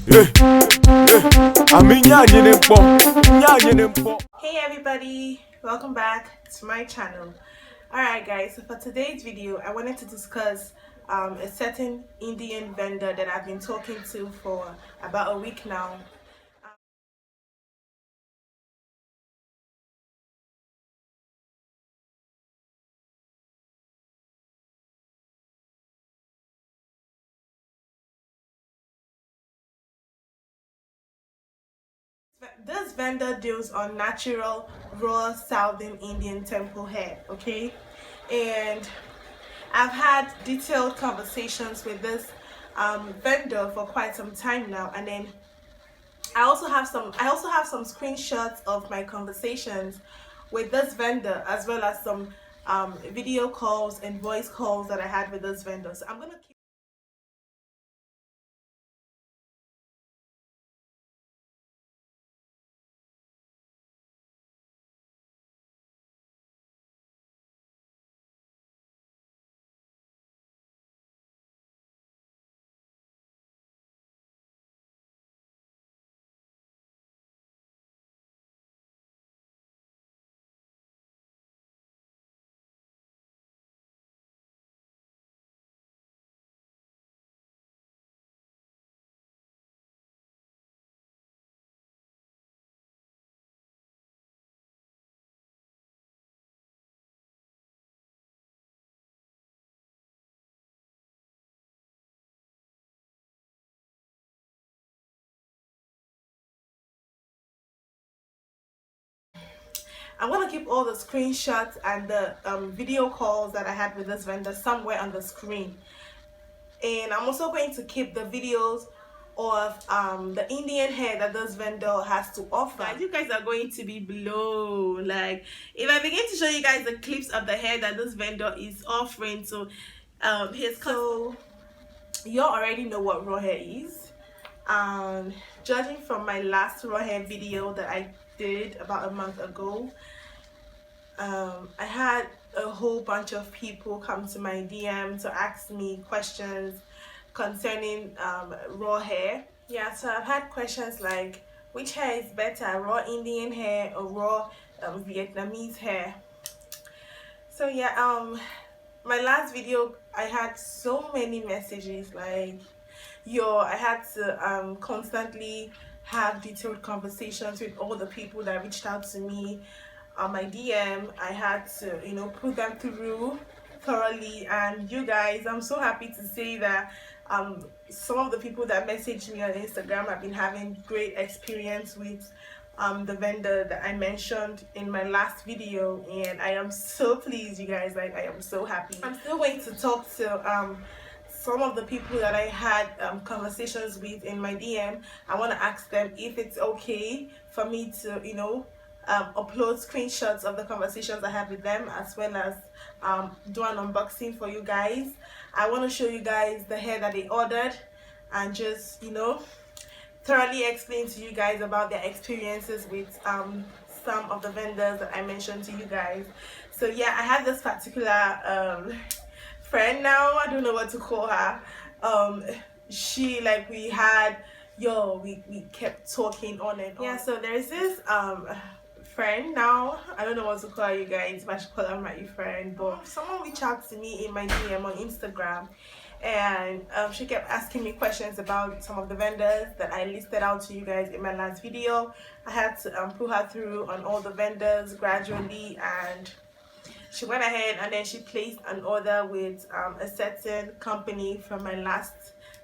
Hey everybody, welcome back to my channel. Alright guys, so for today's video I wanted to discuss a certain Indian vendor that I've been talking to for about a week now. This vendor deals on natural raw southern Indian temple hair, okay? And I've had detailed conversations with this vendor for quite some time now, and then I also have some screenshots of my conversations with this vendor, as well as some video calls and voice calls that I had with this vendor. So I'm gonna keep all the screenshots and the video calls that I had with this vendor somewhere on the screen, and I'm also going to keep the videos of the Indian hair that this vendor has to offer. You guys are going to be blown. Like, if I begin to show you guys the clips of the hair that this vendor is offering to so you already know what raw hair is. Judging from my last raw hair video that I did about a month ago, I had a whole bunch of people come to my DM to ask me questions concerning raw hair. Yeah, so I've had questions like, which hair is better, raw Indian hair or raw Vietnamese hair? So yeah, my last video I had so many messages like, I had to constantly have detailed conversations with all the people that reached out to me on my DM. I had to, put them through thoroughly, and you guys, I'm so happy to say that some of the people that messaged me on Instagram have been having great experience with the vendor that I mentioned in my last video, and I am so pleased, you guys. Like, I am so happy. I'm still going to talk to some of the people that I had conversations with in my DM. I want to ask them if it's okay for me to, upload screenshots of the conversations I had with them, as well as do an unboxing for you guys. I want to show you guys the hair that they ordered, and just, thoroughly explain to you guys about their experiences with some of the vendors that I mentioned to you guys. So yeah, I have this particular friend now, I don't know what to call her. She, like, we kept talking on and on. Yeah, so there's this friend now, I don't know what to call her, you guys, but I should call her my friend. But someone reached out to me in my DM on Instagram, and she kept asking me questions about some of the vendors that I listed out to you guys in my last video. I had to put her through on all the vendors gradually, and she went ahead and then she placed an order with a certain company from my last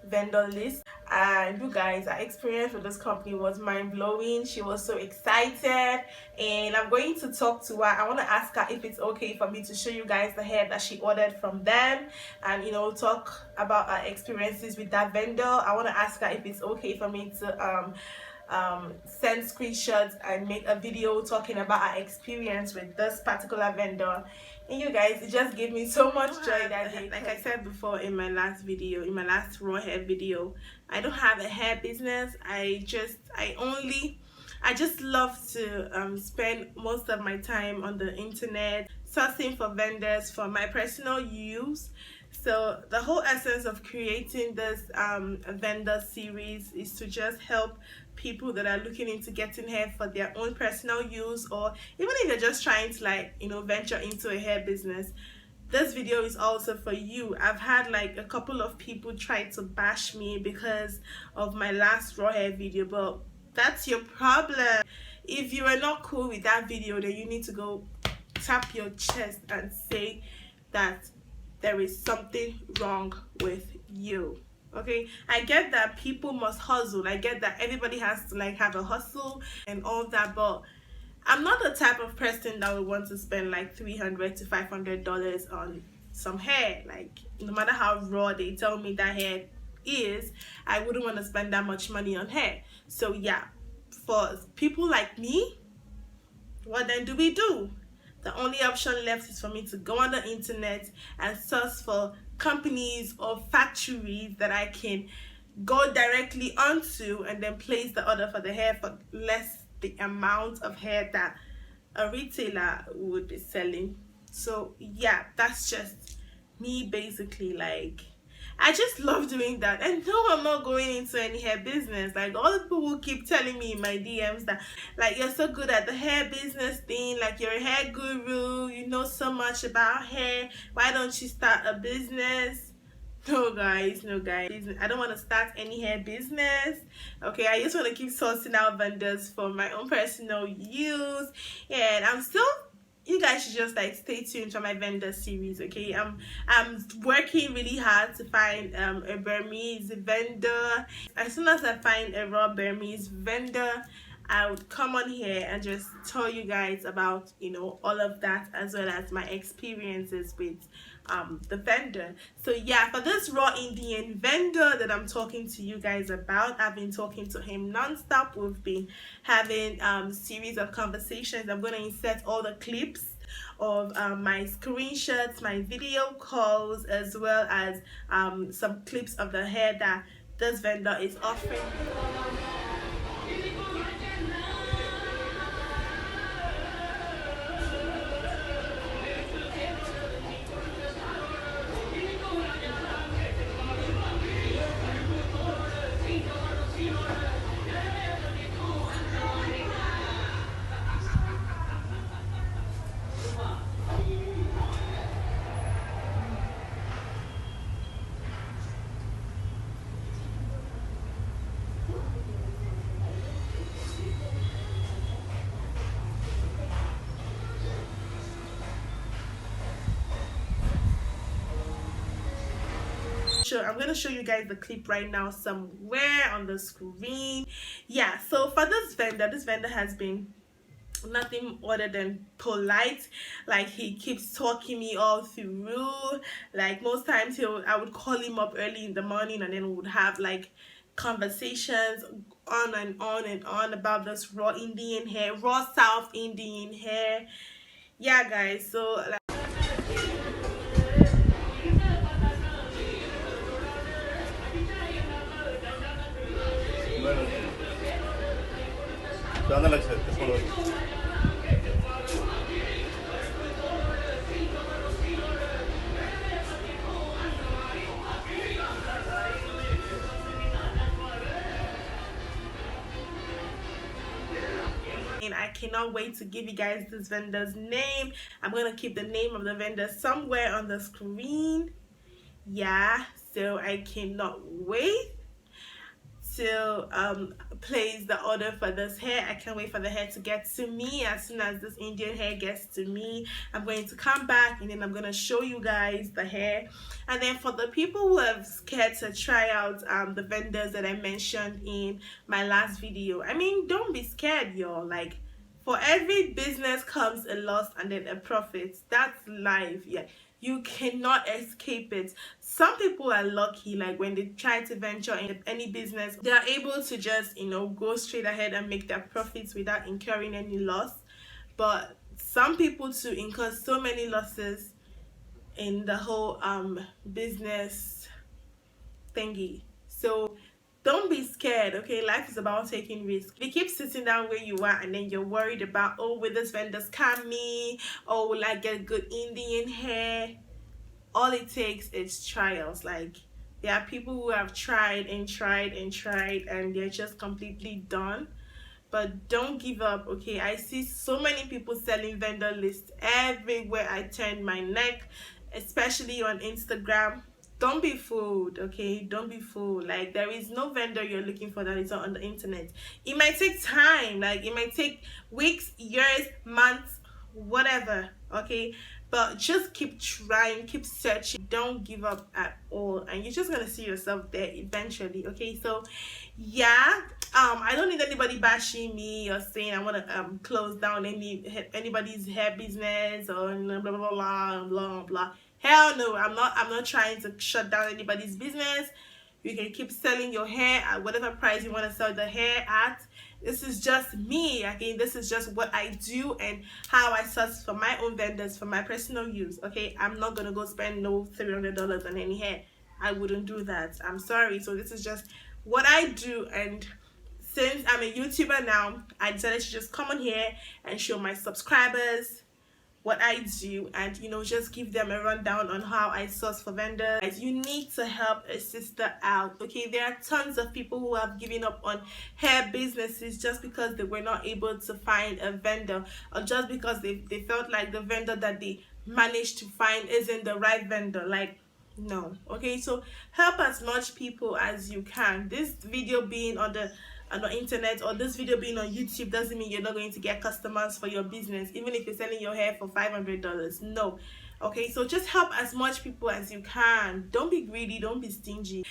vendor list. And you guys, our experience with this company was mind-blowing. She was so excited, and I'm going to talk to her. I want to ask her if it's okay for me to show you guys the hair that she ordered from them, and talk about our experiences with that vendor. I want to ask her if it's okay for me to send screenshots and make a video talking about our experience with this particular vendor. And you guys, it just gave me so much joy that day. Like I said before in my last video, in my last raw hair video, I don't have a hair business. I just love to spend most of my time on the internet sourcing for vendors for my personal use. So the whole essence of creating this vendor series is to just help people that are looking into getting hair for their own personal use, or even if you're just trying to, like, venture into a hair business. This video is also for you. I've had like a couple of people try to bash me because of my last raw hair video, but that's your problem. If you are not cool with that video, then you need to go tap your chest and say that there is something wrong with you. Okay, I get that people must hustle, I get that everybody has to like have a hustle and all that, but I'm not the type of person that would want to spend like $300 to $500 on some hair. Like, no matter how raw they tell me that hair is, I wouldn't want to spend that much money on hair. So yeah, for people like me, what then do we do? The only option left is for me to go on the internet and search for companies or factories that I can go directly onto and then place the order for the hair for less the amount of hair that a retailer would be selling. So yeah, that's just me basically. Like, I just love doing that. And no, I'm not going into any hair business. Like, all the people will keep telling me in my DMs that, like, you're so good at the hair business thing, like you're a hair guru, you know so much about hair, why don't you start a business? No guys, no guys, I don't want to start any hair business. Okay, I just want to keep sourcing out vendors for my own personal use. And I'm still, you guys should just like stay tuned for my vendor series. Okay, I'm working really hard to find a Burmese vendor. As soon as I find a raw Burmese vendor, I would come on here and just tell you guys about, all of that, as well as my experiences with the vendor. So yeah, for this raw Indian vendor that I'm talking to you guys about, I've been talking to him non-stop. We've been having series of conversations. I'm going to insert all the clips of my screenshots, my video calls, as well as some clips of the hair that this vendor is offering. I'm going to show you guys the clip right now somewhere on the screen. Yeah, so for this vendor has been nothing other than polite. Like, he keeps talking me all through. Like, most times I would call him up early in the morning, and then we would have like conversations on and on and on about this raw Indian hair, raw South Indian hair. Yeah guys, so like, and I cannot wait to give you guys this vendor's name. I'm gonna keep the name of the vendor somewhere on the screen. Yeah, so I cannot wait to place the order for this hair. I can't wait for the hair to get to me. As soon as this Indian hair gets to me, I'm going to come back and then I'm going to show you guys the hair. And then for the people who are scared to try out the vendors that I mentioned in my last video, I mean, don't be scared, y'all. Like, for every business comes a loss and then a profit. That's life. Yeah, you cannot escape it. Some people are lucky, like when they try to venture in any business, they are able to just go straight ahead and make their profits without incurring any loss. But some people too incur so many losses in the whole business thingy. So don't be scared, okay? Life is about taking risks. If you keep sitting down where you are and then you're worried about, oh, will this vendor scam me? Or will I get good Indian hair? all it takes is trials. Like, there are people who have tried and tried and tried and they're just completely done. But don't give up, okay? I see so many people selling vendor lists everywhere I turn my neck, especially on Instagram. Don't be fooled, okay? Don't be fooled. Like, there is no vendor you're looking for that is not on the internet. It might take time, like it might take weeks, years, months, whatever, okay? But just keep trying, keep searching, don't give up at all, and you're just gonna see yourself there eventually, okay? So yeah, I don't need anybody bashing me or saying I want to close down anybody's hair business or blah blah blah blah blah blah. Hell no, I'm not trying to shut down anybody's business. You can keep selling your hair at whatever price you want to sell the hair at. This is just me. Okay, this is just what I do and how I source for my own vendors for my personal use. Okay, I'm not gonna go spend no $300 on any hair. I wouldn't do that. I'm sorry. So this is just what I do, and since I'm a YouTuber now, I decided to just come on here and show my subscribers what I do, and just give them a rundown on how I source for vendors. You need to help a sister out, okay? There are tons of people who have given up on hair businesses just because they were not able to find a vendor, or just because they felt like the vendor that they managed to find isn't the right vendor. Like, no, okay? So help as much people as you can. This video being on the internet, or this video being on YouTube, doesn't mean you're not going to get customers for your business, even if you're selling your hair for $500. No, okay? So just help as much people as you can. Don't be greedy, don't be stingy.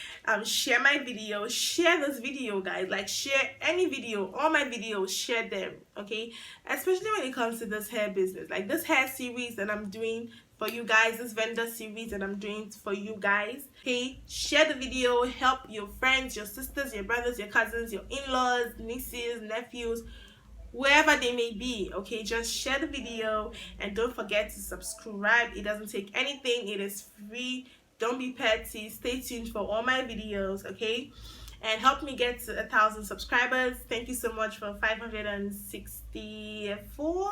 Share my video, share this video, guys. Like, share any video, all my videos, share them, okay? Especially when it comes to this hair business, like this hair series that I'm doing for you guys, this vendor series that I'm doing for you guys. Okay, share the video, help your friends, your sisters, your brothers, your cousins, your in-laws, nieces, nephews, wherever they may be. Okay, just share the video and don't forget to subscribe. It doesn't take anything, it is free. Don't be petty. Stay tuned for all my videos, okay? And help me get to 1,000 subscribers. Thank you so much for 564.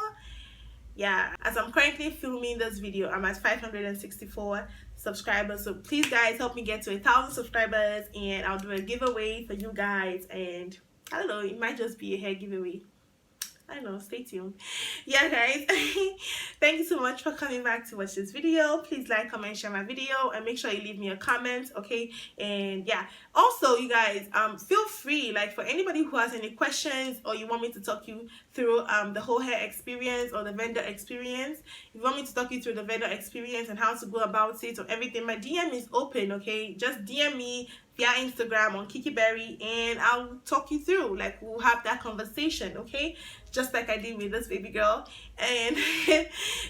Yeah, as I'm currently filming this video, I'm at 564 subscribers. So please, guys, help me get to 1,000 subscribers, and I'll do a giveaway for you guys. And I don't know, it might just be a hair giveaway. I don't know, stay tuned. Yeah, guys, thank you so much for coming back to watch this video. Please like, comment, share my video, and make sure you leave me a comment, okay? And yeah, also, you guys, feel free, like, for anybody who has any questions, or you want me to talk you through the whole hair experience or the vendor experience. If you want me to talk you through the vendor experience and how to go about it or everything, my DM is open, okay? Just DM me via Instagram on Kiki Berry, and I'll talk you through. Like, we'll have that conversation, okay? Just like I did with this baby girl. And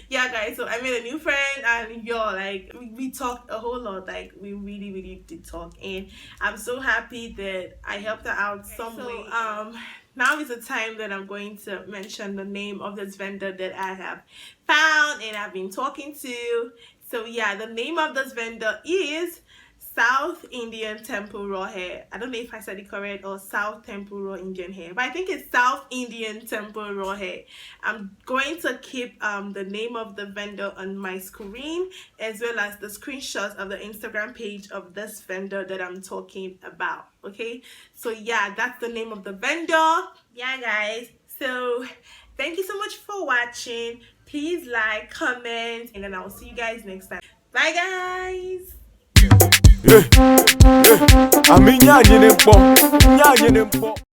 yeah, guys, so I made a new friend, and like, we talked a whole lot. Like, we really did talk, and I'm so happy that I helped her out some way. Now is the time that I'm going to mention the name of this vendor that I have found and I've been talking to. So yeah, the name of this vendor is South Indian Temple Raw Hair. I don't know if I said it correct, or South Temple Raw Indian Hair, but I think it's South Indian Temple Raw Hair. I'm going to keep the name of the vendor on my screen, as well as the screenshots of the Instagram page of this vendor that I'm talking about, okay? So yeah, that's the name of the vendor. Yeah, guys, so thank you so much for watching. Please like, comment, and then I'll see you guys next time. Bye, guys. Yeah, yeah. I mean,